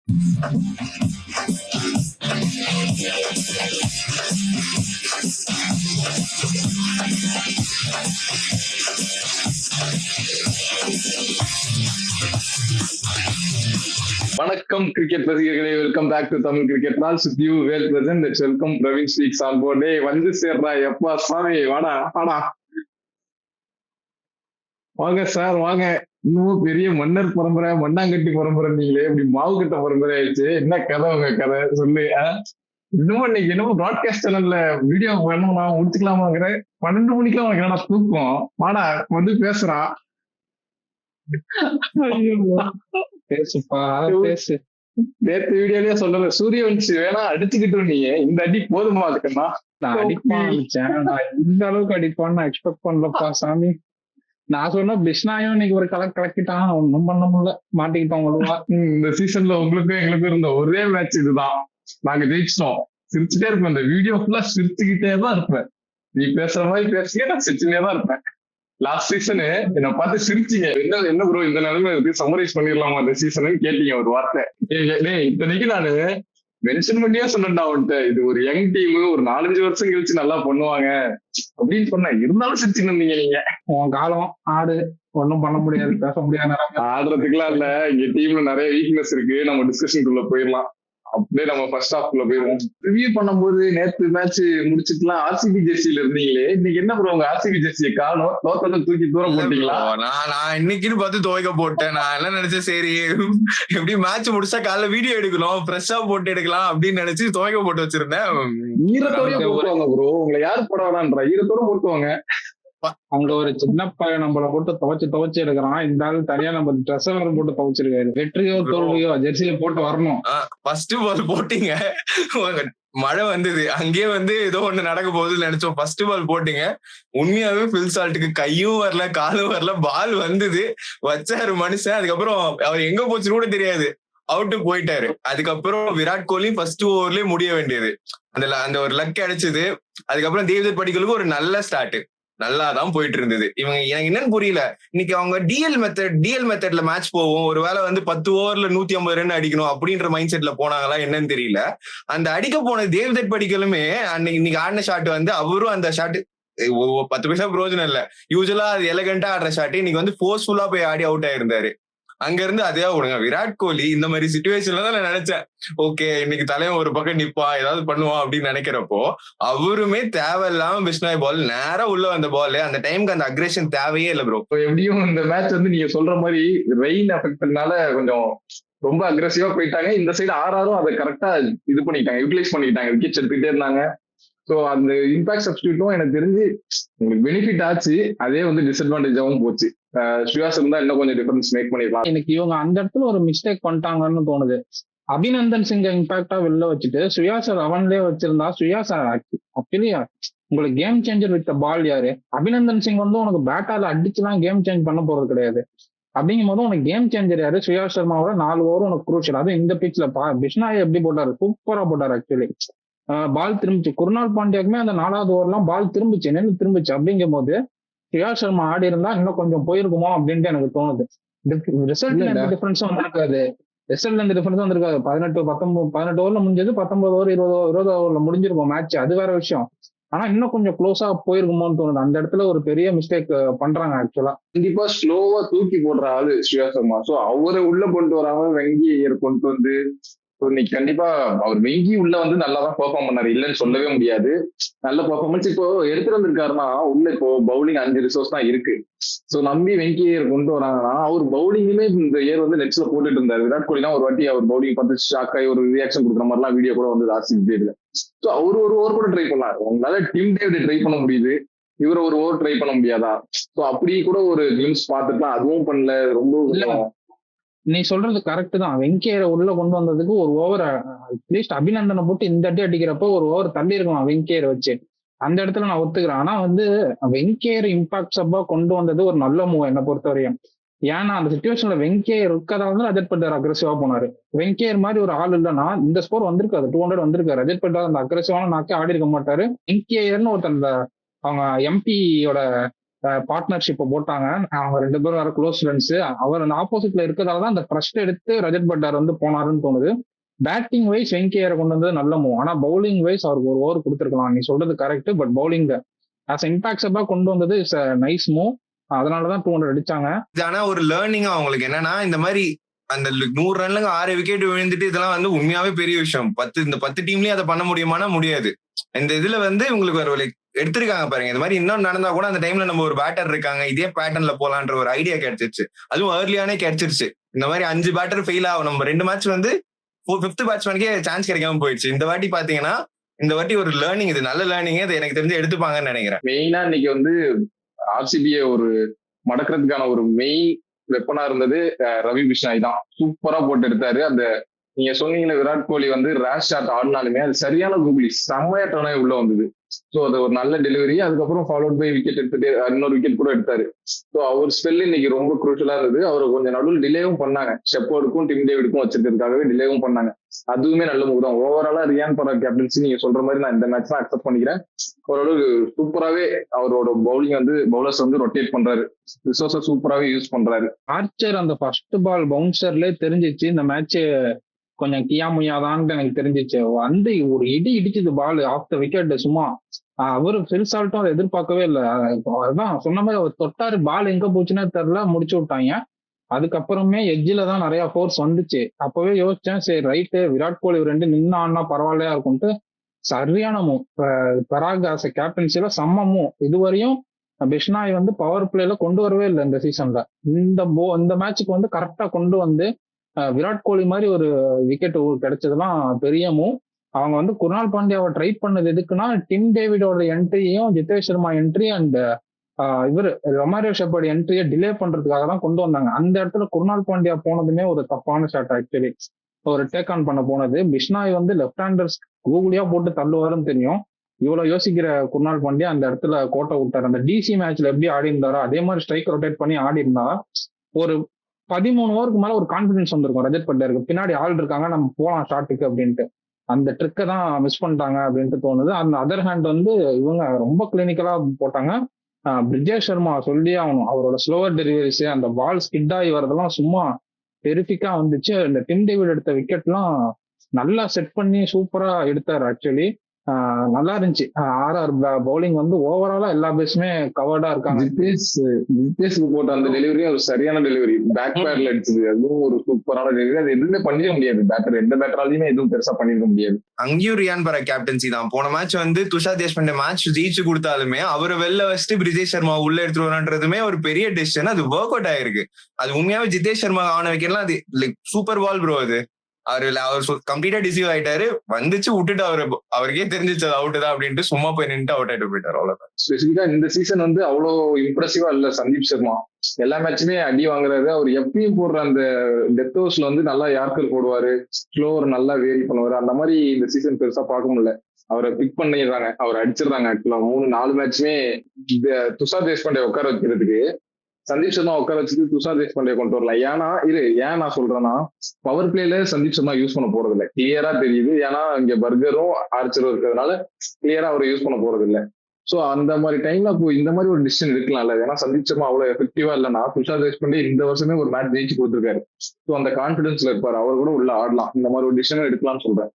வணக்கம் கிரிக்கெட் ரசிகர்களே, welcome back to Tamil cricket ரால்ஸ். You well present. Let's welcome Praveen speaks on board. வந்து சேர்றா எப்பா சாமி, வாடா வாடா வாங்க சார் வாங்க. இன்னும் பெரிய மன்னர் பரம்பரை, மண்ணாங்கட்டி பரம்பரை, நீங்களே இப்படி மாவு கட்ட பரம்பரை ஆயிடுச்சு. என்ன கதை உங்க கதை சொல்லு. இன்னும் இன்னைக்கு என்னமோ ப்ராட்காஸ்ட் சேனல்ல வீடியோ வேணும்னா முடிச்சுக்கலாமாங்கிற 12 மணிக்கெல்லாம் உனக்கு என்னடா தூக்கம்? வாடா வந்து பேசுறா. பேசுப்பா பேசு. நேத்து வீடியோலயே சொல்லல, சூரியவன்சி வேணா அடிச்சுக்கிட்டு நீங்க இந்த அடி போதுமா அதுக்குன்னா? நான் அடிப்பான் நினைச்சேன், நான் இந்த அளவுக்கு அடிப்பான்னு நான் எக்ஸ்பெக்ட் பண்ணலப்பா சாமி. நான் சொன்ன பிஷ்னாயும் இன்னைக்கு ஒரு கலக்கிட்டான், ஒன்னும் பண்ண முடியல, மாட்டிக்கிட்டோம் ஒழுவா. இந்த சீசன்ல உங்களுக்கும் எங்களுக்கும் இருந்த ஒரே மேட்ச் இதுதான், நாங்க ஜெயிச்சிட்டோம். சிரிச்சுட்டே இருப்பேன், இந்த வீடியோ ஃபுல்லா சிரிச்சுக்கிட்டே தான் இருப்பேன். நீ பேசுற மாதிரி பேசியே நான் சிரிச்சுட்டே தான் இருப்பேன். லாஸ்ட் சீசனு என்ன பார்த்து சிரிச்சீங்க, என்ன ப்ரோ இந்த நிலைமை இருக்கு, சம்மரைஸ் பண்ணிடலாமா இந்த சீசனு கேட்டீங்க ஒரு வார்த்தை. இத்தனைக்கு நானு மென்ஷன் பண்ணியே சொன்னேன்டா அவன்கிட்ட, இது ஒரு யங் டீம், ஒரு 4-5 வருஷம் கழிச்சு நல்லா பண்ணுவாங்க அப்படின்னு சொன்னேன். இருந்தாலும் சிரிச்சுன்னு இருந்தீங்க நீங்க. உன் காலம் ஆடு, ஒன்னும் பண்ண முடியாது, பேச முடியாது. ஆடுறதுக்குலாம் இல்ல, இங்க டீம்ல நிறைய வீக்னஸ் இருக்கு, நம்ம டிஸ்கஷனுக்குள்ள போயிடலாம். அப்படியே நம்ம ஃபர்ஸ்ட் ஹாஃப்ல போயிருவோம். ரிவ்யூ பண்ணும்போது நேத்து மேட்ச் முடிச்சுட்டுலாம் ஆர்சிபி ஜெர்சியில இருந்தீங்களே, இன்னைக்கு என்ன ப்ரோ உங்க ஆர்சிபி ஜெர்சியை காணோம்? தோத்தத்தை தூக்கி தூரம் போட்டீங்களா? நான் இன்னைக்குன்னு பார்த்து துவைக்க போட்டேன். நான் என்ன நினைச்சேன், சரி எப்படி மேட்ச் முடிச்சா காலைல வீடியோ எடுக்கணும், ஃப்ரெஷ்ஷா போட்டு எடுக்கலாம் அப்படின்னு நினைச்சு துவைக்க போட்டு வச்சிருந்தேன். ஈரத்தோட போட்டுவாங்க ப்ரோ, உங்களை யாரு போட வேணான்ற, ஈரத்தோட போட்டுவாங்க. அங்க ஒரு சின்ன பையன் நம்மள போட்டு துவைச்சு எடுக்கிறான், இந்த ஆள் தனியா நம்ம ட்ரெஸ் போட்டு துவைச்சிருக்காரு. வெற்றியோ தோல்வியோ ஜெர்சியில போட்டு வரணும். ஃபர்ஸ்ட் பால் போட்டீங்க, மழை வந்தது, அங்கேயே ஏதோ ஒண்ணு நடக்க போகுதுன்னு நினைச்சோம். ஃபர்ஸ்ட் பால் போட்டீங்க, உண்மையாவே ஃபில் சால்ட்டுக்கு கையும் வரல காலும் வரல, பால் வந்தது, வச்சாரு மனுஷன். அதுக்கப்புறம் அவர் எங்க போச்சுன்னு கூட தெரியாது, அவுட்டு போயிட்டாரு. அதுக்கப்புறம் விராட் கோலி ஃபர்ஸ்ட் ஓவர்லயே முடிய வேண்டியது, அந்த ஒரு லக் கிடைச்சது. அதுக்கப்புறம் தேவ்தத் படிக்கலுக்கு ஒரு நல்ல ஸ்டார்ட், நல்லாதான் போயிட்டு இருந்தது. இவங்க எனக்கு என்னன்னு புரியல, இன்னைக்கு அவங்க டிஎல் மெத்தட்ல மேட்ச் போவோம், ஒருவேளை 10 ஓவர்ல 150 ரன் அடிக்கணும் அப்படின்ற மைண்ட் செட்ல போனாங்களா என்னன்னு தெரியல. அந்த அடிக்க போன தேவ்தத் படிக்கலுமே இன்னைக்கு ஆடின ஷாட் அவரும் அந்த ஷாட் 10 பைசா பிரயோஜனம் இல்ல. யூஸ்வலா அது எலகண்டா ஆடுற ஷாட், இன்னைக்கு ஃபோர்ஸ்ஃபுல்லா போய் ஆடி அவுட் ஆயிருந்தாரு. அங்க இருந்து அதே விடுங்க. விராட் கோலி இந்த மாதிரி சிச்சுவேஷன்ல தான் நான் நினைச்சேன், ஓகே இன்னைக்கு தலைவன் ஒரு பக்கம் நிப்பா, ஏதாவது பண்ணுவான் அப்படின்னு நினைக்கிறப்போ அவருமே தேவையில்லாம பிஷ்னாய் பால் நேரா உள்ள வந்த பால், அந்த டைமுக்கு அந்த அக்ரெஷன் தேவையே இல்லை ப்ரோ. எப்படியும் இந்த மேட்ச் நீங்க சொல்ற மாதிரி ரெயின் எஃபெக்ட்னால கொஞ்சம் ரொம்ப அக்ரெசிவா போயிட்டாங்க. இந்த சைடு ஆறாரும் அதை கரெக்டா இது பண்ணிட்டாங்க, யூட்டிலைஸ் பண்ணிட்டாங்க, விக்கெட்ஸ் எடுத்துக்கிட்டே இருந்தாங்க. ஸோ அந்த இம்பாக்ட் சப்ஸ்டியூட்டும் எனக்கு தெரிஞ்சு உங்களுக்கு பெனிஃபிட் ஆச்சு, அதே டிஸ்அட்வான்டேஜாவும் போச்சு. ஸ்ரீயாஸ் இருந்தா இன்னும் கொஞ்சம் டிஃபரன்ஸ் மேக் பண்ணிடலாம். எனக்கு இவங்க அந்த இடத்துல ஒரு மிஸ்டேக் பண்ணிட்டாங்கன்னு தோணுது. அபிநந்தன் சிங்கை இம்பாக்டா வெளில வச்சுட்டு சுயாஸ் அவன்லயே வச்சிருந்தா, சுயாஸ் ஆக்சுவலி உங்களுக்கு கேம் சேஞ்சர் வித் பால் யாரு? அபிநந்தன் சிங் உனக்கு பேட்டால அடிச்சுலாம் கேம் சேஞ்ச் பண்ண போறது கிடையாது. அப்படிங்கும் போது உனக்கு கேம் சேஞ்சர் யாரு? சுயாஸ் சர்மாவோட 4 ஓவர் உனக்கு குரூஷியல். அதுவும் இந்த பிச்ல பிஷ்னாய் எப்படி போட்டாரு, சூப்பரா போட்டாரு. ஆக்சுவலி பால் திரும்பிச்சு, குருநாள் பாண்டியாக்குமே அந்த 4வது ஓவர்லாம் பால் திரும்பிச்சு, நின்று திரும்பிச்சு. அப்படிங்கும் போது சுயாஸ் சர்மா ஆடி இருந்தா இன்னும் கொஞ்சம் போயிருக்குமோ அப்படின்ட்டு எனக்கு தோணுது. ரிசல்ட்ல எந்த டிஃபரன்ஸும் வந்திருக்காது. 18 ஓவர்ல முடிஞ்சது, 19 ஓவர் 20 ஓவர்ல முடிஞ்சிருக்கும் மேட்ச், அது வேற விஷயம். ஆனா இன்னும் கொஞ்சம் க்ளோஸா போயிருக்குமோன்னு தோணுது. அந்த இடத்துல ஒரு பெரிய மிஸ்டேக் பண்றாங்க. ஆக்சுவலா கண்டிப்பா ஸ்லோவா தூக்கி போடுற ஆளு சுயாஸ் சர்மா. சோ அவரை உள்ள கொண்டு வராம வெங்கி கொண்டு இன்னைக்கு கண்டிப்பா அவர் வெங்கி உள்ள நல்லாதான் பெர்ஃபார்ம் பண்ணாரு, இல்லைன்னு சொல்லவே முடியாது. நல்ல பெர்ஃபார்மன்ஸ் இப்போ எடுத்துட்டு வந்திருக்காருன்னா, உள்ள இப்போ பவுலிங் 5 ரிசோர்ஸ் தான் இருக்கு. சோ நம்பி வெங்கி கொண்டு வராங்கன்னா, அவர் பவுலிங்குமே இந்த இயர் நெட்ஸ்ல போட்டுட்டு இருந்தாரு. விராட் கோலிலாம் ஒரு வாட்டி அவர் பவுலிங் பார்த்து ஷாக் ஆகி ஒரு ரியாக்ஷன் கொடுக்குற மாதிரிலாம் வீடியோ கூட ஆர்சிபி. சோ அவர் ஒரு ஓவர் கூட ட்ரை பண்ணாரு. உங்களால டிம் டேவிட் ட்ரை பண்ண முடியுது, இவரை ஒரு ஓவர் ட்ரை பண்ண முடியாதா? சோ அப்படி கூட ஒரு கிளிம்ஸ் பார்த்துக்கலாம், அதுவும் பண்ணல. ரொம்ப நீ சொல்றது கரெக்ட் தான். வெங்கேயரை உள்ள கொண்டு வந்ததுக்கு ஒரு ஓவர் அட்லீஸ்ட் அபிநந்தனை போட்டு இந்த அடி அடிக்கிறப்போ ஒரு ஓவர் தள்ளி இருக்கலாம் வெங்கேயரை வச்சு. அந்த இடத்துல நான் ஒத்துக்கிறேன். ஆனா வெங்கேயர் இம்பாக்ட் சப்பா கொண்டு வந்தது ஒரு நல்ல மூவ் என்னை பொறுத்தவரையும். ஏன்னா அந்த சிச்சுவேஷன்ல வெங்கேயர் இருக்கதான் ரஜத் பட்டார் அக்ரெசிவா போனாரு. வெங்கேயர் மாதிரி ஒரு ஆள் இல்லைன்னா இந்த ஸ்கோர் வந்திருக்காது, 200 வந்திருக்காரு. ரஜத் பட்டார் அந்த அக்ரெசிவான நாக்கே ஆடி இருக்க மாட்டாரு. வெங்கேயர்னு ஒருத்தர் அவங்க எம்பியோட பார்ட்னர்ஷிப்பை போட்டாங்க. அவங்க 2 பேரும் வேற க்ளோஸ் ஃப்ரெண்ட்ஸ். அவர் அந்த ஆப்போசிட்ல இருக்கிறதால தான் அந்த ட்ரஸ்ட் எடுத்து ரஜத் பட்டார் வந்து போனாருன்னு தோணுது. பேட்டிங் வைஸ் வெங்கய்யரை கொண்டு வந்தது நல்ல மூவ். ஆனா பவுலிங் வைஸ் அவருக்கு ஒரு ஓவர் கொடுத்துருக்கலாம். நீ சொல்றது correct. But bowling as impact சப்பா கொண்டு வந்தது இஸ் நைஸ் மூவ். அதனாலதான் 200 அடிச்சாங்க. ஆனா ஒரு லேர்னிங் அவங்களுக்கு என்னன்னா, இந்த மாதிரி அந்த 100 ரன்ல 6 விக்கெட் விழுந்துட்டு இதெல்லாம் வந்து உண்மையாவே பெரிய விஷயம். இந்த 10 டீம்லயும் அதை பண்ண முடியுமானா முடியாது. இந்த இதுல வந்து உங்களுக்கு ஒரு எடுத்திருக்காங்க பாருங்க. இந்த மாதிரி இன்னும் நடந்தா கூட அந்த டைம்ல நம்ம ஒரு பேட்டர் இருக்காங்க, இதே பேட்டர்ன்ல போலான்ற ஒரு ஐடியா கிடைச்சிருச்சு. அதுவும் ஏர்லியானே கிடைச்சிருச்சு. இந்த மாதிரி 5 பேட்டர் ஃபெயில் ஆகும். நம்ம 2 மேட்ச் வந்து 5th பேட்ஸ்மேனுக்கே சான்ஸ் கிடைக்காம போயிடுச்சு. இந்த வாட்டி பாத்தீங்கன்னா இந்த வாட்டி ஒரு லேர்னிங், இது நல்ல லேர்னிங். இது எனக்கு தெரிஞ்சு எடுத்துப்பாங்கன்னு நினைக்கிறேன். மெயினா இன்னைக்கு வந்து ஆர்சிபியை ஒரு மடக்கிறதுக்கான ஒரு மெயின் வெப்பனா இருந்தது ரவி பிஷ்னாய் தான். சூப்பரா போட்டு எடுத்தாரு. அந்த நீங்க சொன்னீங்களே விராட் கோலி வந்து ரேஷ் ஷாட் ஆடினாலுமே அது சரியான கூகுளி செம்மையா டர்னாய் உள்ள வந்தது. ஸோ அது ஒரு நல்ல டெலிவரி. அதுக்கப்புறம் ஃபாலோட் பை விக்கெட் எடுத்துட்டு இன்னொரு விக்கெட் கூட எடுத்தாரு. ஸோ அவர் ஸ்பெல் இன்னைக்கு ரொம்ப குரூஷலா இருந்தது. அவர் கொஞ்சம் நடுவில் டிலேவும் பண்ணாங்க. ஷெப்பர்டுக்கும் டிம் டேவிடுக்கும் வச்சிருக்கிறதுக்காகவே டிலேவும் பண்ணாங்க. அதுவுமே நல்ல மூவ் தான். ஓவராலா ரியான் பராக் கேப்டன்சி நீங்க சொல்ற மாதிரி நான் இந்த மேட்ச் தான் அக்செப்ட் பண்ணிக்கிறேன். ஓரளவு சூப்பராகவே அவரோட பவுலிங் வந்து பவுலர்ஸ் வந்து ரொட்டேட் பண்றாரு. ரிசோர்ஸை சூப்பராகவே யூஸ் பண்றாரு. ஆர்ச்சர் அந்த ஃபர்ஸ்ட் பால் பவுன்சர்லேயே தெரிஞ்சிச்சு இந்த மேட்ச் கொஞ்சம் கியாமுயாதான்னு எனக்கு தெரிஞ்சிச்சு. வந்து ஒரு இடிச்சது பால் ஆஃப் த விக்கெட். சும்மா அவரு ஃபில்சால்ட்டும் அதை எதிர்பார்க்கவே இல்லை. அதான் சொன்ன மாதிரி அவர் தொட்டாரு, பால் எங்க போச்சுன்னே தெரியல, முடிச்சு விட்டாங்க. அதுக்கப்புறமே எட்ஜில தான் நிறைய ஃபோர்ஸ் வந்துச்சு. அப்பவே யோசிச்சேன், சரி ரைட்டு விராட் கோலி 2 நின்று ஆனா பரவாயில்லையா இருக்கும்ட்டு. சரியான மூவ். பராக் ஆஸ் கேப்டன்சில செம்ம மூவ். இதுவரையும் பிஷ்னாய் வந்து பவர் பிளேல கொண்டு வரவே இல்லை இந்த சீசன்ல. இந்த மேட்சுக்கு வந்து கரெக்டா கொண்டு வந்து விராட் கோலி மாதிரி ஒரு விக்கெட் கிடைச்சதுலாம் பெரிய மூவ். அவங்க வந்து குர்னால் பாண்டியாவை ட்ரை பண்ணது எதுக்குன்னா, டிம் டேவிடோட என்ட்ரியையும் ஜிதேஷ் சர்மா என்ட்ரி அண்ட் இவர் ரொமாரியோ ஷெப்பர்ட் என்ட்ரியை டிலே பண்றதுக்காக தான் கொண்டு வந்தாங்க. அந்த இடத்துல குர்னால் பாண்டியா போனதுமே ஒரு தப்பான ஷாட். ஆக்சுவலி ஒரு டேக் ஆன் பண்ண போனது. பிஷ்னாய் வந்து லெஃப்ட் ஹேண்டர்ஸ் கூகுளியா போட்டு தள்ளுவாருன்னு தெரியும். இவ்வளவு யோசிக்கிற குர்னால் பாண்டியா அந்த இடத்துல கோட்டை விட்டாரு. அந்த டிசி மேட்ச்ல எப்படி ஆடி இருந்தாரோ அதே மாதிரி ஸ்ட்ரைக் ரொட்டேட் பண்ணி ஆடி இருந்தா ஒரு 13 ஓவருக்கு மேல ஒரு கான்பிடன்ஸ் வந்திருக்கும் ரஜத் பட்டருக்கு. பின்னாடி ஆள் இருக்காங்க, நம்ம போலாம் ஷாட்டுக்கு அப்படின்ட்டு. அந்த ட்ரிக்கை தான் மிஸ் பண்ணிட்டாங்க அப்படின்ட்டு தோணுது. அந்த அதர் ஹேண்ட் வந்து இவங்க ரொம்ப கிளினிக்கலா போட்டாங்க. பிரிஜேஷ் சர்மா சொல்லி ஆகணும். அவரோட ஸ்லோவர் டெலிவரிஸ், அந்த பால் ஸ்கிட் ஆகி வரதெல்லாம் சும்மா டெரிஃபிக்கா வந்துச்சு. இந்த டிம் டேவிட் எடுத்த விக்கெட்லாம் நல்லா செட் பண்ணி சூப்பரா எடுத்தாரு. ஆக்சுவலி நல்லா இருந்துச்சு. ஆர்ஆர் பவுலிங் வந்து ஓவராலா எல்லா பேஸுமே கவர்டா இருக்காங்க. ஜிதேஷ்க்கு போட்ட அந்த டெலிவரி ஒரு சரியான டெலிவரி. பேக் பேட்ல அடிச்சது அதுவும் ஒரு சூப்பரான டெலிவரி. அது எதுவுமே பண்ணிட முடியாது. பேட்டர் எந்த பேட்டராலையுமே எதுவும் பெருசா பண்ணிருக்க முடியாது. அங்கேயும் ரியான் பராக் கேப்டன்சி தான். போன மேட்ச் வந்து துஷார் தேஷ்பாண்டே மேட்ச் ஜெயிச்சு கொடுத்தாலுமே அவரை வெளில வச்சுட்டு பிரிஜேஷ் சர்மா உள்ள எடுத்துட்டு வரான்றதுமே ஒரு பெரிய டெசிஷன். அது ஒர்க் அவுட் ஆயிருக்கு. அது உண்மையாவே ஜிதேஷ் சர்மா ஆன விக்கெட்லாம் அது லைக் சூப்பர் பால் ப்ரோ. அது அவர் கம்ப்ளீட்டா டிசீவ் ஆயிட்டாரு. வந்துச்சு விட்டுட்டு அவருக்கே தெரிஞ்சிச்சு அவுட் தான் அப்படின்ட்டு சும்மா போய் நின்று அவுட் ஆயிட்டு போயிட்டாரு. அவ்வளவுதான். ஸ்பெசிபிக்கா இந்த சீசன் வந்து அவ்வளவு இம்ப்ரெசிவா இல்ல சந்தீப் சர்மா. எல்லா மேட்சுமே அடி வாங்குறாரு. அவர் எப்பயும் போடுற அந்த டெத் ஓவர்ஸ்ல வந்து நல்லா யார்கர் போடுவாரு, ஸ்லோவர் நல்லா வேரி பண்ணுவாரு. அந்த மாதிரி இந்த சீசன் பெருசா பார்க்க முடியல. அவரை பிக் பண்ணிடுறாங்க, அவர் அடிச்சிடுறாங்க. ஆக்சுவலா 3-4 மேட்சுமே துஷார் தேஷ்பாண்டே உட்கார வைக்கிறதுக்கு சந்தீப் சர்மா உட்கார வச்சுட்டு துஷார் தேஷ்பாண்டே கொண்டு வரலாம். ஏன் நான் சொல்றேன்னா, பவர் பிளேல சந்தீப் சர்மா யூஸ் பண்ண போறது இல்லை, கிளியரா தெரியுது. ஏன்னா இங்க பர்கரும் ஆர்ச்சரும் இருக்கிறதுனால கிளியரா அவரை யூஸ் பண்ண போறது இல்லை. சோ அந்த மாதிரி டைம்ல இந்த மாதிரி ஒரு டிசிஷன் எடுக்கலாம்ல. ஏன்னா சந்தீப் சர்மா அவ்வளவு எஃபெக்டிவா இல்லைன்னா துஷார் தேஷ்பாண்டே இந்த வருஷமே ஒரு மேட்ச் ஜெயிச்சு கொடுத்துருக்காரு. ஸோ அந்த கான்பிடன்ஸ்ல இருப்பாரு. அவர் கூட உள்ள ஆடலாம். இந்த மாதிரி ஒரு டிசிஷன் எடுக்கலாம்னு சொல்றேன்.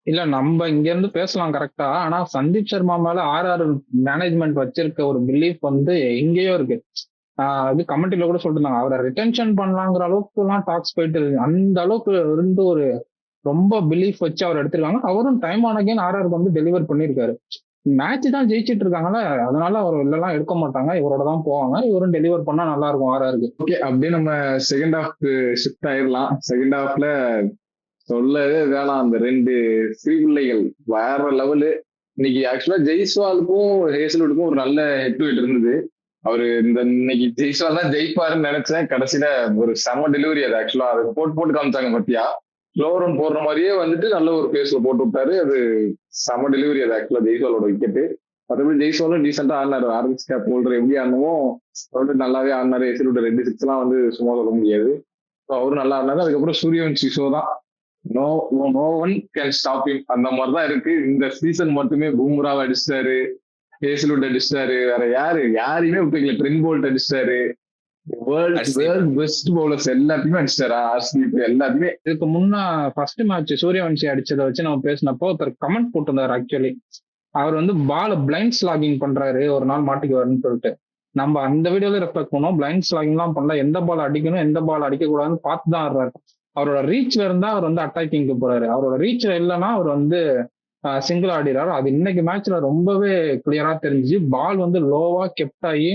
இல்ல நம்ம இங்க இருந்து பேசலாம் கரெக்டா. ஆனா சந்தீப் சர்மா மேல ஆர்ஆர் மேனேஜ்மெண்ட் வச்சிருக்க ஒரு பிலீஃப் வந்து எங்கேயோ இருக்கு. இது கமெண்ட்ல கூட சொல்லிருந்தாங்க, அவரை ரிட்டென்ஷன் பண்ணலாங்கிற அளவுக்கு எல்லாம் டாக்ஸ் போயிட்டு இருக்கு. அந்த அளவுக்கு இருந்து ஒரு ரொம்ப பிலீஃப் வச்சு அவர் எடுத்திருக்காங்க. அவரும் டைம் ஆன் அகைன் ஆர்ஆருக்கு வந்து டெலிவர் பண்ணிருக்காரு. மேட்ச் தான் ஜெயிச்சிட்டு இருக்காங்கல்ல, அதனால அவர் இல்லெல்லாம் எடுக்க மாட்டாங்க, இவரோட தான் போவாங்க. இவரும் டெலிவர் பண்ணா நல்லா இருக்கும் ஆர்ஆருக்கு. ஓகே, அப்படியே நம்ம செகண்ட் ஹாஃப் ஷிஃப்ட் ஆயிடலாம். செகண்ட் ஹாஃப்ல சொல்லவே வேணாம், அந்த 2 சிறுபிள்ளைகள் வேற லெவலு. இன்னைக்கு ஆக்சுவலா ஜெய்ஸ்வாலுக்கும் ஹேசல்வுட்டுக்கும் ஒரு நல்ல ஹெட் டு ஹெட் இருந்தது. அவரு இன்னைக்கு ஜெய்ஸ்வால் தான் ஜெயிப்பாருன்னு நினைச்சேன். கடைசியில ஒரு செம டெலிவரி. அது ஆக்சுவலா அது போட்டு காமிச்சாங்க பத்தியா. ஸ்லோவர் ரன் போடுற மாதிரியே வந்துட்டு நல்ல ஒரு பேஸ்ல போட்டு விட்டாரு. அது செம டெலிவரி. அது ஆக்சுவலா ஜெய்ஸ்வாலோட விக்கெட்டு. மற்றபடி ஜெய்ஸ்வாலும் டீசெண்டா ஆடினாரு. ஆரஞ்சு கேப் ஹோல்டர் எப்படி ஆடணுமோ நல்லாவே ஆடினாரு. ஹேசல்வுட் 2 6 எல்லாம் வந்து சும்மா சொல்ல முடியாது. அவரும் நல்லா ஆடினாரு. அதுக்கப்புறம் சூரியவன்ஷி ஷோ தான். No one can stop him. அந்த மாதிரிதான் இருக்கு. இந்த சீசன் மட்டுமே பூம்ராவை அடிச்சிட்டாரு, ஹேசல்வுட் அடிச்சிட்டாரு, வேற யாரையுமே விட்டுக்கல. ட்ரெண்ட் போல்ட் அடிச்சிட்டாரு, வேர்ல்ட் பெஸ்ட் பவுலர்ஸ் எல்லாத்தையுமே அடிச்சிட்டாரா, ஆர்சிபி எல்லாத்தையுமே. இதுக்கு முன்னா ஃபர்ஸ்ட் மேட்ச் சூரியவன்சி அடிச்சதை வச்சு நம்ம பேசினப்போ ஒருத்தர் கமெண்ட் போட்டிருந்தாரு. ஆக்சுவலி அவர் வந்து பால பிளைண்ட் ஸ்லாகிங் பண்றாரு, ஒரு நாள் மாட்டிக்குவாருன்னு சொல்லிட்டு. நம்ம அந்த வீடியோல ரெஃப்ளெக்ட் பண்ணோம். பிளைண்ட் ஸ்லாகிங் எல்லாம் பண்ணல, எந்த பால் அடிக்கணும் எந்த பால் அடிக்க கூடாதுன்னு பார்த்து தான் ஆடுறாரு. அவரோட ரீச்ல இருந்தா அவர் வந்து அட்டாக்கிங்க்கு போறாரு, அவரோட ரீச்ல இல்லைன்னா அவர் வந்து சிங்கிள் ஆடிறாரு. அது இன்னைக்கு மேட்ச்ல ரொம்பவே கிளியரா தெரிஞ்சு. பால் வந்து லோவா கெப்ட் ஆகி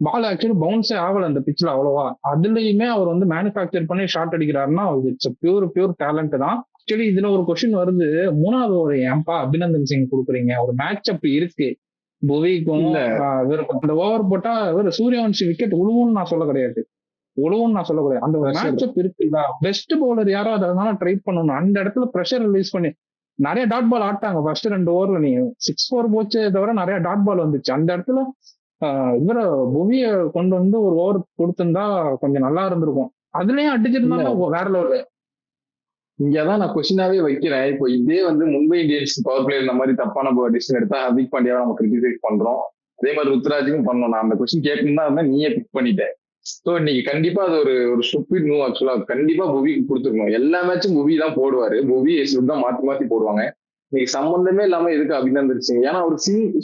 பால் ஆக்சுவலி பவுன்ஸே ஆகல அந்த பிச்சில் அவ்வளவா. அதுலயுமே அவர் வந்து மேனுஃபேக்சர் பண்ணி ஷாட் அடிக்கிறாருன்னா இட்ஸ் பியூர் டேலண்ட் தான். ஆக்சுவலி இதுல ஒரு கொஸ்டின் வருது, மூணாவது ஒரு ஏன்பா அபிநந்தன் சிங் கொடுக்குறீங்க, ஒரு மேட்ச் அப் இருக்கு புவிக்கும் அந்த ஓவர் போட்டா இவர் சூரியவன்சி விக்கெட் உழுவுன்னு நான் சொல்ல கிடையாது, அந்த ஒரு மேட்ச் அப் இருக்குல்ல. பெஸ்ட் பவுலர் யாராவது அதனால ட்ரை பண்ணணும், அந்த இடத்துல ப்ரெஷர் ரிலீஸ் பண்ணி நிறைய டாட் பால் ஆட்டாங்க. ஃபர்ஸ்ட் 2 ஓவர்ல நீ 6-4 போச்சே தவிர நிறைய டாட் பால் வந்துச்சு. அந்த இடத்துல இவர புவிய கொண்டு வந்து ஒரு ஓவர் கொடுத்திருந்தா கொஞ்சம் நல்லா இருந்திருக்கும். அதுலயும் அடிச்சிருந்தாலும் வேற லெவலு. இங்கதான் நான் கொஸ்டினாவே வைக்கிறேன். இப்போ இதே வந்து மும்பை இந்தியன்ஸ் பவர் பிளே இந்த மாதிரி தப்பான டிசிஷன் எடுத்தா ஹர்திக் பாண்டியாவை நம்ம கிரிட்டிசைஸ் பண்றோம், அதே மாதிரி ருத்ராஜுக்கும் பண்ணோம். நான் அந்த கொஸ்டின் கேட்கணும் தான் இருந்தா நீயே பிக் பண்ணிட்டேன். ஸோ இன்னைக்கு கண்டிப்பா அது ஒரு ஸ்டூபிட் மூவ். ஆக்சுவலா கண்டிப்பா புவிக்கு கொடுத்துருக்கணும். எல்லா மேட்சும் புவி தான் போடுவாரு, புவி தான் மாத்தி மாத்தி போடுவாங்க. இன்னைக்கு சம்பந்தமே இல்லாம எதுக்கு அபிநந்தன் சிங், ஏன்னா அவர்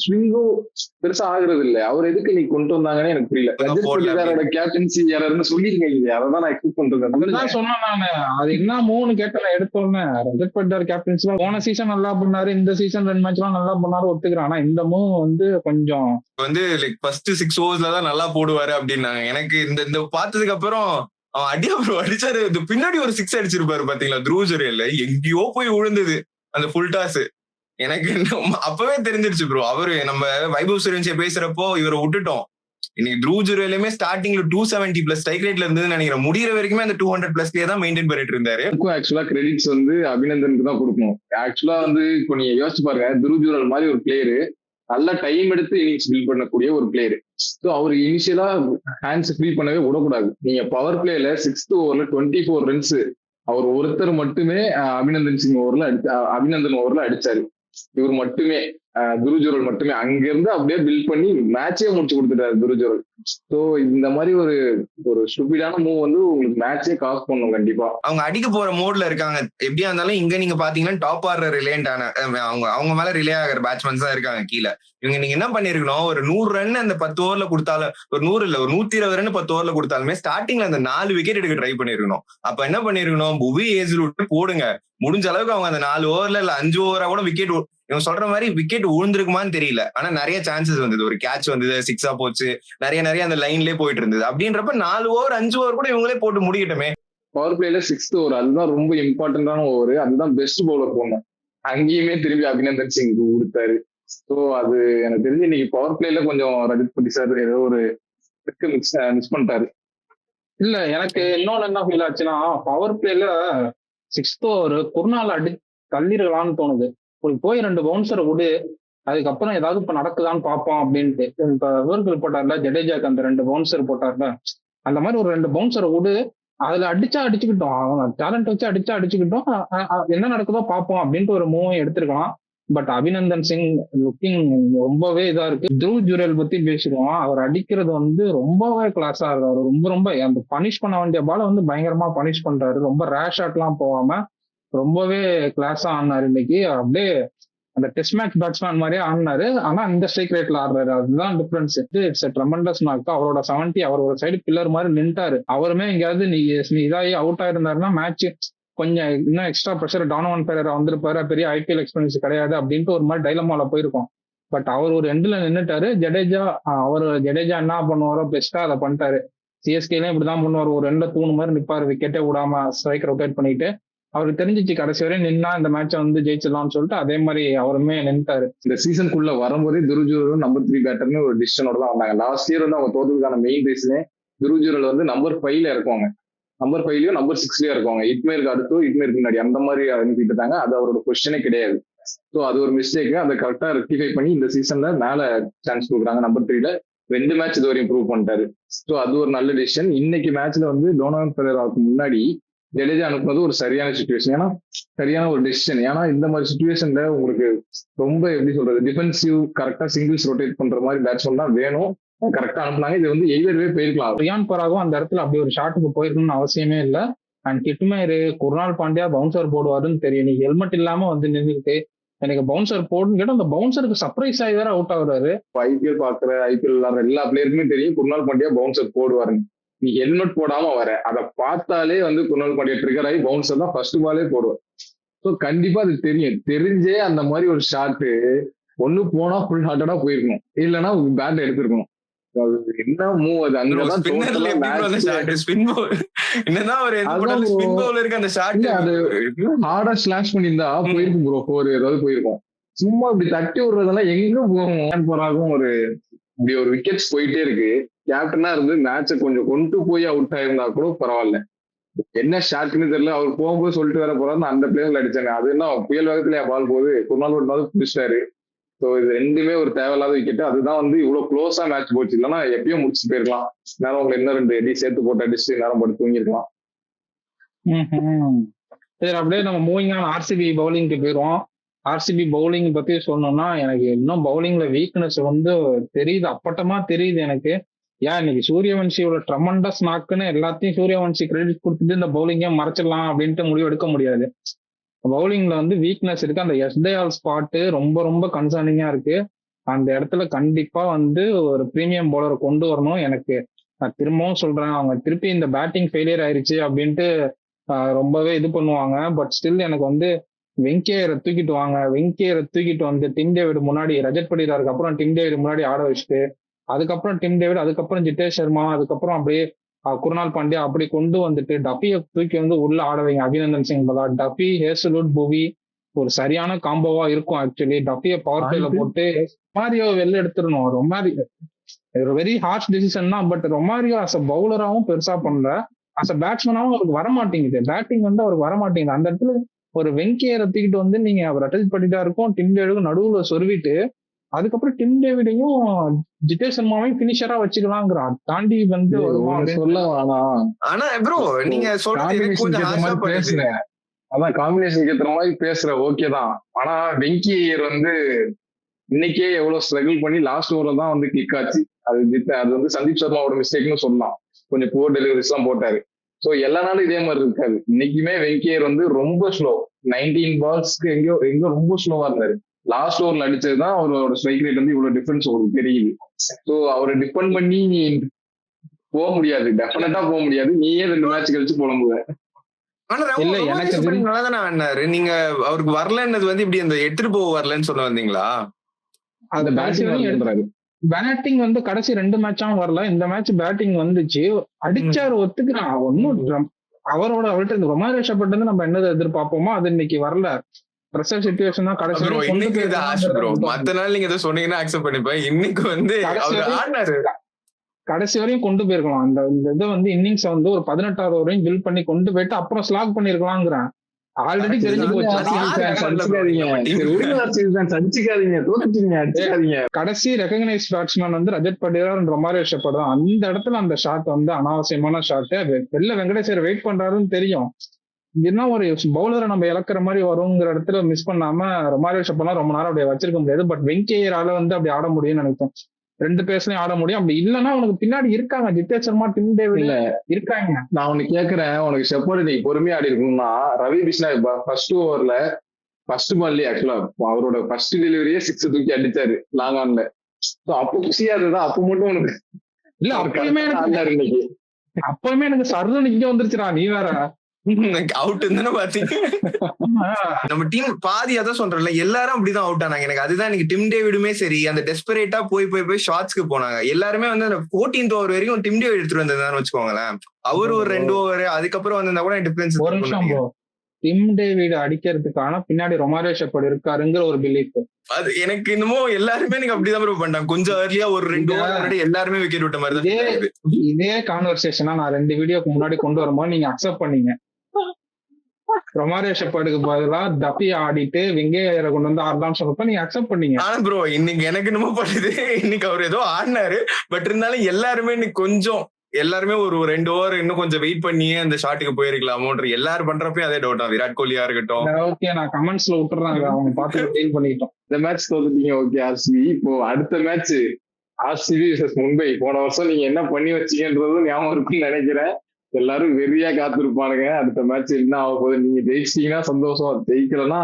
ஸ்விங்கும் பெருசா ஆகுறது இல்ல, அவர் எதுக்கு நீ கொண்டு வந்தாங்கன்னு எனக்கு புரியல. ரஜத் பட்டிதாரோட கேப்டன்சி யாராருன்னு சொல்லிருக்கீங்க, அதான் நான் எக்ஸ்பெக்ட் பண்றேன். சொன்னேன் நானு, அது என்ன 3 கேட்டேன் எடுத்தோன்னே. ரஜத் பட்டிதார் கேப்டன்சி போன சீசன் நல்லா பண்ணாரு, இந்த சீசன் 2 மேட்ச் எல்லாம் நல்லா பண்ணாரு ஒத்துக்கிறேன். ஆனா இந்த மூவ் வந்து கொஞ்சம் வந்து லைக் ஃபர்ஸ்ட் 6 ஓவர்ஸ்ல தான் நல்லா போடுவாரு அப்படின்னாங்க. எனக்கு இந்த பார்த்ததுக்கு அப்புறம் அவன் அடிச்சாரு, பின்னாடி ஒரு 6 அடிச்சிருப்பாரு பாத்தீங்களா த்ரூஜரேல, எங்கேயோ போய் விழுந்தது அந்த ஃபுல் டாஸ். எனக்கு அப்பவே தெரிஞ்சிருச்சு ப்ரோ. அவரு நம்ம வைபவ் சூரியவன்சியை பேசுறப்போ இவரை விட்டுட்டோம். இன்னைக்கு த்ரூஜரேலுமே ஸ்டார்டிங்ல 270+ ஸ்ட்ரைக் ரேட்ல இருந்ததுன்னு நினைக்கிறேன். முடிகிற வரைக்குமே அந்த 200+ தான் மெயின்டைன் பண்ணிட்டு இருந்தாரு. ஆக்சுவலா கிரெடிட்ஸ் வந்து அபிநந்தனுக்கு தான் கொடுக்கணும். ஆக்சுவலா வந்து இப்போ நீங்க யோசிச்சு பாருங்க, த்ரூஜரேல் மாதிரி ஒரு பிளேயரு நல்ல டைம் எடுத்து இன்னிங்ஸ் பில்ட் பண்ணக்கூடிய ஒரு பிளேயர். ஸோ அவர் இனிஷியலா ஹேண்ட்ஸ் ஃப்ரீ பண்ணவே விடக்கூடாது. நீங்க பவர் பிளேல 6th ஓவர்ல 24 ரன்ஸ் அவர் ஒருத்தர் மட்டுமே அபிநந்தன் ஓவர்ல அடிச்சாரு. இவர் மட்டுமே, துருஜுரல் மட்டுமே அங்கிருந்து அப்படியே பில்ட் பண்ணி மேட்சே முடிச்சு கொடுத்துட்டாரு துருஜுரல். சோ இந்த மாதிரி ஒரு ஸ்டூபிடான மூவ் வந்து உங்களுக்கு மேட்சே காஸ் பண்ணும் கண்டிப்பா. அவங்க அடிக்க போற மோட்ல இருக்காங்க. எப்படியா இருந்தாலும் இங்க நீங்க பாத்தீங்கன்னா டாப் ஆர்டர் ரிலேண்டான அவங்க மேல ரிலே ஆகிற பேட்ஸ்மேன்ஸ் தான் இருக்காங்க கீழே. இவங்க நீங்க என்ன பண்ணிருக்கணும், ஒரு 100 ரன் அந்த 10 ஓவர்ல கொடுத்தாலும், ஒரு 100 இல்ல ஒரு 120 ரன் 10 ஓவர்ல கொடுத்தாலுமே ஸ்டார்டிங்ல அந்த 4 விக்கெட் எடுக்க ட்ரை பண்ணிருக்கணும். அப்ப என்ன பண்ணிருக்கணும், புவி ஹேசல்வுட் போடுங்க, முடிஞ்ச அளவுக்கு அவங்க அந்த 4 ஓவர்ல இல்ல 5 ஓவரா கூட விக்கெட், இவங்க சொல்ற மாதிரி விக்கெட் விழுந்திருக்குமான்னு தெரியல, ஆனா நிறைய சான்சஸ் வந்தது. ஒரு கேட்ச் வந்தது, 6 போச்சு, நிறைய அந்த லைன்லயே போயிட்டு இருந்தது. அப்படின்றப்ப 4 ஓவர் 5 ஓவர் கூட இவங்களே போட்டு முடிக்கட்டுமே. பவர் பிளேல 6th ஓவர் அதுதான் ரொம்ப இம்பார்ட்டன்டான ஓவர், அதுதான் பெஸ்ட் பவுலர் போடணும். அங்கேயுமே திரும்பி அபிநந்தன் சிங் கொடுத்தாரு. ஸோ அது எனக்கு தெரிஞ்சு இன்னைக்கு பவர் பிளேல கொஞ்சம் ரஜத் பட்டி சார் ஏதோ ஒரு மிஸ் பண்ணிட்டாரு. இல்ல எனக்கு இன்னொன்னு என்ன ஃபீல் ஆச்சுன்னா, பவர் பிளேல 6th ஓவர் குர்னால தள்ளிருக்கலாம்னு தோணுது. போய் 2 பவுன்சரை விடு, அதுக்கப்புறம் ஏதாவது இப்ப நடக்குதான்னு பார்ப்போம் அப்படின்ட்டு. இப்ப இவர்கள் போட்டார்ல ஜடேஜாக்கு அந்த 2 பவுன்சர் போட்டார்ல, அந்த மாதிரி ஒரு 2 பவுன்சரை விடு, அதுல அடிச்சுக்கிட்டோம், அவங்க டேலண்ட் வச்சு அடிச்சுக்கிட்டோம், என்ன நடக்குதோ பார்ப்போம் அப்படின்ட்டு ஒரு மூவ் எடுத்திருக்கலாம். பட் அபிநந்தன் சிங் லுக்கிங் ரொம்பவே இதா இருக்கு. த்ருவ் ஜுரேல் பத்தி பேசிடுவோம், அவர் அடிக்கிறது வந்து ரொம்பவே கிளாஸா இருக்காரு. ரொம்ப அந்த பனிஷ் பண்ண வேண்டிய பால வந்து பயங்கரமா பனிஷ் பண்றாரு. ரொம்ப ரேஷ் ஷாட் எல்லாம் போகாம ரொம்பவே கிளாஸா ஆடினாரு இன்னைக்கு. அப்படியே அந்த டெஸ்ட் மேட்ச் பேட்ஸ்மேன் மாதிரியே ஆடினாரு. ஆனா இந்த ஸ்ட்ரைக் ரேட்ல ஆடுறாரு, அதுதான் டிஃபரன்ஸ். It's tremendous knock. அவரோட 70 அவர் ஒரு சைடு பில்லர் மாதிரி நின்ட்டாரு. அவருமே எங்கேயாவது நீ இதாகி அவுட் ஆயிருந்தாருன்னா மேட்ச் கொஞ்சம் இன்னும் எக்ஸ்ட்ரா ப்ரெஷர், டானோவன் பெரேரா வந்திருப்பாரு, பெரிய ஐபிஎல் எக்ஸ்பீரியன்ஸ் கிடையாது அப்படின்ட்டு ஒரு மாதிரி டைலமால போயிருக்கோம். பட் அவர் ஒரு எண்ட்ல நின்னுட்டாரு. ஜடேஜா என்ன பண்ணுவாரோ பெஸ்டா அதை பண்ணிட்டாரு. சிஎஸ்கேலயும் இப்படிதான் பண்ணுவார், ஒரு 2 தூணு மாதிரி நிப்பாரு, விக்கெட்டே விடாம ஸ்ட்ரைக் ரொட்டேட் பண்ணிட்டு. அவருக்கு தெரிஞ்சிச்சு கடைசி வரையும் நின்னா இந்த மேட்சை வந்து ஜெயிச்சிடலாம்னு சொல்லிட்டு அதே மாதிரி அவருமே நின்ட்டாரு. இந்த சீசனுக்குள்ள வரும்போதே துருஜுரல் நம்பர் 3 பேட்டர்னு ஒரு டிசிஷனோட தான் வந்தாங்க. லாஸ்ட் இயர் வந்து அவங்க தோற்றதுக்கான மெயின் ரீசனே துருஜுரல் வந்து நம்பர் 5ல இறக்குவாங்க, நம்பர் 5லயும் நம்பர் 6லயும் இருக்குவாங்க. இட்மேருக்கு அடுத்து இட்மேருக்கு முன்னாடி அந்த மாதிரி அனுப்பிட்டு இருந்தாங்க. அது அவரோட கொஸ்டினே கிடையாது. ஸோ அது ஒரு மிஸ்டேக். அதை கரெக்டா ரெக்டிஃபை பண்ணி இந்த சீசன்ல மேல சான்ஸ் கொடுக்குறாங்க. நம்பர் 3ல 2 மேட்ச் இது வரையும் ப்ரூவ் பண்ணிட்டாரு. ஸோ அது ஒரு நல்ல டிசிஷன். இன்னைக்கு மேட்ச்ல வந்து டோனோவன் பெரேராவுக்கு முன்னாடி ஜடேஜா அனுப்புனது ஒரு சரியான சுச்சுவேஷன். ஏன்னா சரியான ஒரு டெசிஷன். ஏன்னா இந்த மாதிரி சுச்சுவேஷன்ல உங்களுக்கு ரொம்ப எப்படி சொல்றது, டிஃபென்சிவ் கரெக்டா சிங்கிள்ஸ் ரொட்டேட் பண்ற மாதிரி பேட்ஸ்மேன் தான் வேணும். கரெக்டா அனுப்புனாங்க. இது வந்து எய்தர்வே போயிருக்கலாம். ரியான் பராகும் அந்த இடத்துல அப்படி ஒரு ஷாட்டுக்கு போயிருக்கணும்னு அவசியமே இல்லை. அண்ட் கிட்மேரு குர்னால் பாண்டியா பவுன்சர் போடுவாருன்னு தெரியும். நீ ஹெல்மெட் இல்லாம வந்து நின்றுட்டு எனக்கு பவுன்சர் போடுன்னு கேட்டா அந்த பவுன்சருக்கு சர்ப்ரைஸ் ஆகி வேற அவுட் ஆகுறாரு. ஐபிஎல் பாக்குற ஐபிஎல் விளாடுற எல்லா பிளேயருக்குமே தெரியும் குர்னால் பாண்டியா பவுன்சர் போடுவாருன்னு. நீ ஹெல்மெட் போடாம வர அதை பார்த்தாலே வந்து குர்னால் பாண்டியா ட்ரிகர் ஆகி பவுன்சர் தான் ஃபர்ஸ்ட் பாலே போடுவார். ஸோ கண்டிப்பா அது தெரியும். தெரிஞ்சே அந்த மாதிரி ஒரு ஷாட்டு ஒண்ணு போனா ஃபுல் ஹார்ட்டடா போயிருக்கணும், இல்லைன்னா பேட் எடுத்திருக்கணும். என்ன மூவ் அது, அங்கதான் ஹார்டா ஸ்லாஷ் பண்ணியிருந்தா போயிருக்கும் ப்ரோ, ஃபோர் ஏதாவது போயிருக்கும். சும்மா இப்படி தட்டி விடுறதெல்லாம் எங்க போகும் போறாகும். ஒரு இப்படி ஒரு விக்கெட்ஸ் போயிட்டே இருக்கு. கேப்டனா இருந்து மேட்சை கொஞ்சம் கொண்டு போய் அவுட் ஆயிருந்தா கூட பரவாயில்ல. என்ன ஷாட்னு தெரியல, அவர் போகும்போது சொல்லிட்டு வர போறாரு அந்த பிளேயர்ல அடிச்சாங்க. அது என்ன புயல் வேகத்திலேயே பால் போகுது, குர்னால் பாண்டியா பிடிச்சிட்டாரு. ஸோ இது ரெண்டுமே ஒரு தேவையில்லாத விக்கெட். அதுதான் வந்து இவ்வளவு க்ளோஸா மேட்ச் போச்சு. இல்லைன்னா எப்பயும் முடிச்சுட்டு போயிருக்கலாம். நேரம் அவங்க இன்னும் 2 அடி சேர்த்து போட்டு அடிச்சு நேரம் போட்டு தூங்கிருக்கலாம். சரி, அப்படியே நம்ம மூவிங் ஆன் ஆர்சிபி பவுலிங்க்கு போயிடுவோம். ஆர்சிபி பவுலிங் பத்தி சொல்லணும்னா எனக்கு இன்னும் பவுலிங்ல வீக்னஸ் வந்து தெரியுது, அப்பட்டமா தெரியுது எனக்கு. ஏன் இன்னைக்கு சூரியவன்சியோட ட்ரமண்டஸ் நாக்குன்னு எல்லாத்தையும் சூரியவன்சி கிரெடிட் கொடுத்துட்டு இந்த பவுலிங்கே மறைச்சிடலாம் அப்படின்ட்டு முடிவு எடுக்க முடியாது. பவுலிங்ல வந்து வீக்னஸ் இருக்கு. அந்த எஸ்டேஆல் ஸ்பாட்டு ரொம்ப ரொம்ப கன்சர்னிங்கா இருக்கு. அந்த இடத்துல கண்டிப்பா வந்து ஒரு பிரீமியம் பவுலரை கொண்டு வரணும். எனக்கு நான் திரும்பவும் சொல்றேன், அவங்க திருப்பி இந்த பேட்டிங் ஃபெயிலியர் ஆயிருச்சு அப்படின்ட்டு ரொம்பவே இது பண்ணுவாங்க. பட் ஸ்டில் எனக்கு வந்து வெங்கேயரை தூக்கிட்டு வாங்க. வெங்கேயரை தூக்கிட்டு வந்து டிம் டேவிட் முன்னாடி, ரஜத் படிதாருக்கு அப்புறம் டிம் டேவிட் முன்னாடி ஆட வச்சுட்டு, அதுக்கப்புறம் டிம் டேவிட், அதுக்கப்புறம் ஜிதேஷ் சர்மா, அதுக்கப்புறம் அப்படியே குர்னால் பாண்டியா அப்படி கொண்டு வந்துட்டு டஃபியை தூக்கி வந்து உள்ள ஆட வைங்க. அபிநந்தன் சிங் பலா, டஃபி, ஹேசல்வுட், புவி ஒரு சரியான காம்போவா இருக்கும். ஆக்சுவலி டஃபியை பவர் பிளேல போட்டு ரொமாரியோ வெளில எடுத்துடணும். ரொமாரியோ ஒரு வெரி ஹார்ஷ் டிசிஷன் தான். பட் ரொமாரியோ அஸ் அ பவுலராகவும் பெருசா பண்ணல, அஸ் அ பேட்ஸ்மேனாவும் அவருக்கு வரமாட்டேங்குது. பேட்டிங் வந்து அவருக்கு வரமாட்டேங்குது. அந்த இடத்துல ஒரு வெங்கேயரை தூக்கிட்டு வந்து நீங்க அவர் அட்டச் பண்ணிட்டா இருக்கும் டிம் டேவிடுக்கும் நடுவுல சொருவிட்டு, அதுக்கப்புறம் டிம் டேவிடையும் ஜிதேஷ் சர்மாவையும் பினிஷரா வச்சுக்கலாங்கிறான். தாண்டி வந்து சொல்ல வேணாம். ஆனா ப்ரோ நீங்க பேசுறேன், அதான் காம்பினேஷன் ஏத்துற மாதிரி பேசுற ஓகேதான். ஆனா வெங்கியர் வந்து இன்னைக்கே எவ்வளவு ஸ்ட்ரகிள் பண்ணி லாஸ்ட் ஓவர்ல தான் வந்து கிளிக் ஆச்சு. அது வந்து சந்தீப் சர்மாவோட மிஸ்டேக்னு சொல்லலாம். கொஞ்சம் போர் டெலிவரிஸ் எல்லாம் போட்டாரு. சோ எல்லா நாளும் இதே மாதிரி இருக்காது. இன்னைக்குமே வெங்கியர் வந்து ரொம்ப ஸ்லோ. 19 பால்ஸ்க்கு எங்க ரொம்ப ஸ்லோவா இருந்தாரு. லாஸ்ட் ஓவர்ல அடிச்சதுதான் அவரோட ஸ்ட்ரைக் ரேட் வந்து இவ்வளவு டிஃபரன்ஸ் உங்களுக்கு தெரியுது. ஸோ அவரை டிபெண்ட் பண்ணி போக முடியாது, டெஃபினட்டா போக முடியாது. நீயே 2 மேட்ச் கழிச்சு புலம்புவ. இல்ல எனக்கு நல்லாதானே ஆடினாரு. நீங்க அவருக்கு வரலன்றது வந்து இப்படி அந்த எடுத்துட்டு போக வரலன்னு சொல்ல வந்தீங்களா? அந்த பேட்டிங் வந்து கடைசி 2 மேட்சாவும் வரல. இந்த மேட்ச் பேட்டிங் வந்துச்சு, அடிச்சாரு, ஒத்துக்கிறான். ஒன்னும் அவரோட அவர்கிட்ட ரொமாரியோ ஷெப்பர்ட் வந்து நம்ம என்னதை எதிர்பார்ப்போமோ அது இன்னைக்கு வரல. பிரஷர் சிச்சுவேஷன் தான் கடைசி மத்த நாள் நீங்க ஏதோ சொன்னீங்கன்னா அக்செப்ட் பண்ணிப்பேன். இன்னைக்கு வந்து கடைசி வரையும் கொண்டு போயிருக்கலாம். அந்த இதை வந்து இன்னிங்ஸ் வந்து ஒரு 18வது வரையும் பில்ட் பண்ணி கொண்டு போயிட்டு அப்புறம் ஸ்லாக் பண்ணிருக்கலாங்கிறேன். ஆல்ரெடி தெரிஞ்சு போச்சு. கடைசி ரெகக்னைஸ் பேட்ஸ்மேன் வந்து ரஜத் படிதார், ரொமாரியோ ஷெப்பர்ட் தான். அந்த இடத்துல அந்த ஷாட் வந்து அனாவசியமான ஷாட். வெளில வெங்கடேஸ்வரர் வெயிட் பண்றாருன்னு தெரியும். இதுனா ஒரு பவுலரை நம்ம இழக்கிற மாதிரி வருங்கிற இடத்துல மிஸ் பண்ணாம ரொமாரியோ ஷெப்பர்ட்லாம் ரொம்ப நேரம் அப்படியே வச்சிருக்க முடியாது. பட் வெங்கேயரால வந்து அப்படி ஆட முடியும்னு நினைப்பேன். 2 பேர்ஸ்லயும் ஆட முடியும். அப்படி இல்லைன்னா உனக்கு பின்னாடி இருக்காங்க, ஜிதேஷ் சர்மா, டிம் டேவிட் இருக்காங்க. நான் உனக்கு கேட்கறேன், உனக்கு ஷெப்பர்ட் நீ பொறுமையா ஆடி இருக்கணும்னா ரவி பிஷ்னாய் ஃபர்ஸ்ட் ஓவர்ல ஃபர்ஸ்ட் பால்லே ஆக்சுவலா அவரோட ஃபர்ஸ்ட் டெலிவரியே 6 தூக்கி அடிச்சாரு லாங் ஆன்ல. அப்போ குசியா இருந்ததா? அப்ப மட்டும் உனக்கு இல்ல, அப்பயுமே எனக்கு சர்வன் இங்க வந்துருச்சுடா. நீ வேற அவுட் தானே பாத்தீங்க. நம்ம டீம் பாதி அதான் சொல்றேன்ல, எல்லாரும் அப்படிதான் அவுட் ஆனாங்க. எனக்கு அதுதான் இன்னைக்கு டிம் டேவிடுமே சரி, அந்த டெஸ்பரேட்டா போய் ஷாட்ஸ்க்கு போனாங்க. எல்லாருமே வந்து அந்த 14th ஓவர் வரைக்கும் டிம் டேவிட் எடுத்துட்டு வந்ததுன்னு வச்சுக்கோங்களேன். அவரு ஒரு 2 ஓவர் அதுக்கப்புறம் வந்திருந்தா கூட டிஃபரன்ஸ். ஒரு நிமிஷம், டிம் டேவிட் அடிக்கிறதுக்கான பின்னாடி ரொமாரியோ ஷெப்பர்ட் இருக்காருங்கிற ஒரு பிலீஃப் அது எனக்கு இன்னமும் எல்லாருமே நீங்க அப்படிதான் ப்ரூவ் பண்ணாங்க. கொஞ்சம் ஏர்லியா ஒரு 2 ஓவர் முன்னாடி எல்லாருமே விக்கெட் விட்ட மாதிரி தான். இதே கான்வர்சேஷனா நான் 2 வீடியோக்கு முன்னாடி கொண்டு வரும்போது நீங்க அக்செப்ட் பண்ணீங்க. ரொமாரியோ ஷெப்பர்டுக்கு பதிலா டஃபி ஆடிட்டு வெங்கேயரை கொண்டு வந்து ஆடலாம் சொல்றப்ப நீங்க அக்செப்ட் பண்ணீங்க. ஆனா ப்ரோ இன்னைக்கு எனக்கு என்னமோ பண்ணுது, இன்னைக்கு அவர் ஏதோ ஆடினாரு. பட் இருந்தாலும் எல்லாருமே இன்னைக்கு கொஞ்சம் எல்லாருமே ஒரு 2 ஓவர் இன்னும் கொஞ்சம் வெயிட் பண்ணியே அந்த ஷாட்டுக்கு போயிருக்கலாமோன்ற எல்லாரும் பண்றப்பயும் அதே டவுட் தான். விராட் கோலியா இருக்கட்டும். ஓகே, நான் கமெண்ட்ஸ்ல விட்டுறாங்க, அவங்க பார்த்து டீல் பண்ணிட்டோம். இந்த மேட்ச் தோத்துட்டீங்க, ஓகே ஆர்சிபி. இப்போ அடுத்த மேட்ச் ஆர்சிபி vs மும்பை. போன வருஷம் நீங்க என்ன பண்ணி வச்சீங்கன்றதும் ஞாபகம் இருக்குன்னு நினைக்கிறேன். எல்லாரும் வெறியா காத்திருப்பானுங்க அடுத்த மேட்ச் என்ன ஆக போகுது. நீங்க ஜெயிச்சிட்டீங்கன்னா சந்தோஷம், ஜெயிக்கலன்னா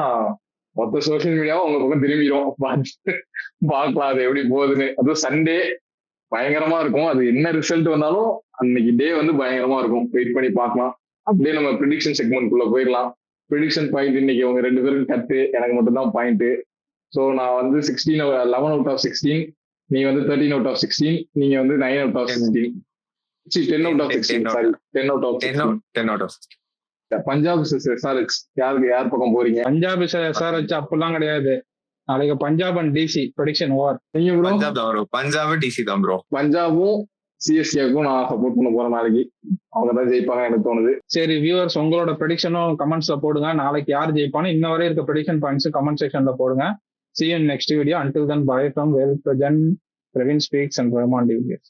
மொத்த சோசியல் மீடியாவும் உங்க பக்கம் திரும்பிடும். பார்க்கலாம் அது எப்படி போகுதுன்னு. அதுவும் சண்டே பயங்கரமா இருக்கும். அது என்ன ரிசல்ட் வந்தாலும் அன்னைக்கு டே வந்து பயங்கரமா இருக்கும். வெயிட் பண்ணி பார்க்கலாம். அப்படியே நம்ம ப்ரிடிக்ஷன் செக்மெண்ட் குள்ள போயிடலாம். ப்ரிடிக்ஷன் பாயிண்ட் இன்னைக்கு உங்க 2 பேரும் கட்டு, எனக்கு மட்டும் தான் பாயிண்ட். ஸோ நான் வந்து 11 அவுட் ஆஃப் 16, நீங்க வந்து 13 அவுட் ஆஃப் 16, நீங்க வந்து 9 out of 16, 10 out of 16, sorry 10 out of 16. Punjab SRH யார் பக்கம் போறீங்க? பஞ்சாப் எஸ்ஆர்எச் அப்படிலாம் கிடையாது. நாளைக்கு Punjab and DC prediction over. நீங்க ப்ரோ? பஞ்சாப் டிசி தான் ப்ரோ. பஞ்சாபும் சிஎஸ்கேக்கும் நான் சப்போர்ட் பண்ண போறேன். நாளைக்கு அவங்க தான் ஜெயிப்பாங்க எனக்கு தோணுது. சரி வியூவர்ஸ், உங்களோட ப்ரெடிக்ஷனும் கமெண்ட்ஸ்ல போடுங்க. நாளைக்கு யார் ஜெயிப்பான்னு இன்ன வரை இருக்க ப்ரெடிக்ஷன் பாயிண்ட்ஸ் கமெண்ட் செக்ஷன்ல போடுங்க. See you in next video. Until then, bye from Well Prajan, Praveen Speaks and Rahman Divyas.